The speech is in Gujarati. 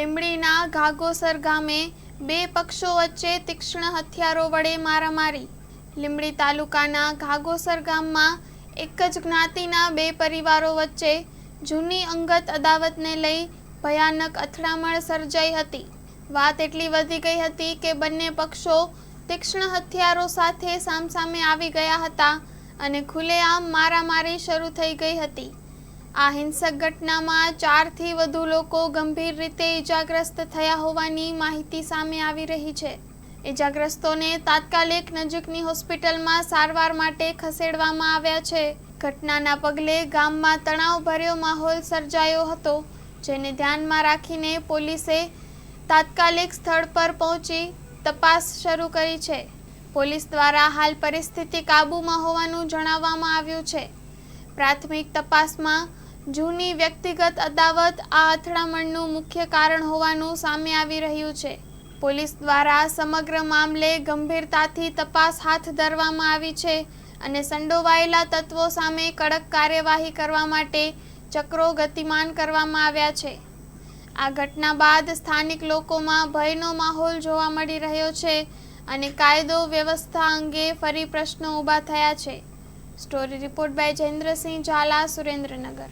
લીંબડીના ઘાઘોસર ગામે બે પક્ષો વચ્ચે તીક્ષ્ણ હથિયારો વડે મારામારી। લીંબડી તાલુકાના ઘાઘોસર ગામમાં એક જ જ્ઞાતિના બે પરિવારો વચ્ચે જૂની અંગત અદાવતને લઈ ભયાનક અથડામણ સર્જાઈ હતી। વાત એટલી વધી ગઈ હતી કે બંને પક્ષો તીક્ષ્ણ હથિયારો સાથે સામસામે આવી ગયા હતા અને ખુલ્લેઆમ મારામારી શરૂ થઈ ગઈ હતી। આ હિંસક ઘટનામાં 4 થી વધુ લોકો ગંભીર રીતે ઈજાગ્રસ્ત થયા હોવાની માહિતી સામે આવી રહી છે। ઈજાગ્રસ્તોને તાત્કાલિક નજીકની હોસ્પિટલમાં સારવાર માટે ખસેડવામાં આવ્યા છે। ઘટનાના પગલે ગામમાં તણાવભર્યો માહોલ સર્જાયો હતો, જેને ધ્યાનમાં રાખીને પોલીસે તાત્કાલિક સ્થળ પર પહોંચી તપાસ શરૂ કરી છે। પોલીસ દ્વારા હાલ પરિસ્થિતિ કાબૂમાં હોવાનું જણાવવામાં આવ્યું છે। પ્રાથમિક તપાસમાં જૂની વ્યક્તિગત અદાવત આ અથડામણનું મુખ્ય કારણ હોવાનું સામે આવી રહ્યું છે। પોલીસ દ્વારા સમગ્ર મામલે ગંભીરતાથી તપાસ હાથ ધરવામાં આવી છે અને સંડોવાયેલા તત્વો સામે કડક કાર્યવાહી કરવા માટે ચક્રો ગતિમાન કરવામાં આવ્યા છે। આ ઘટના બાદ સ્થાનિક લોકોમાં ભયનો માહોલ જોવા મળી રહ્યો છે અને કાયદો વ્યવસ્થા અંગે ફરી પ્રશ્નો ઊભા થયા છે। Story report by Jayendrasinh Zala, Surendranagar.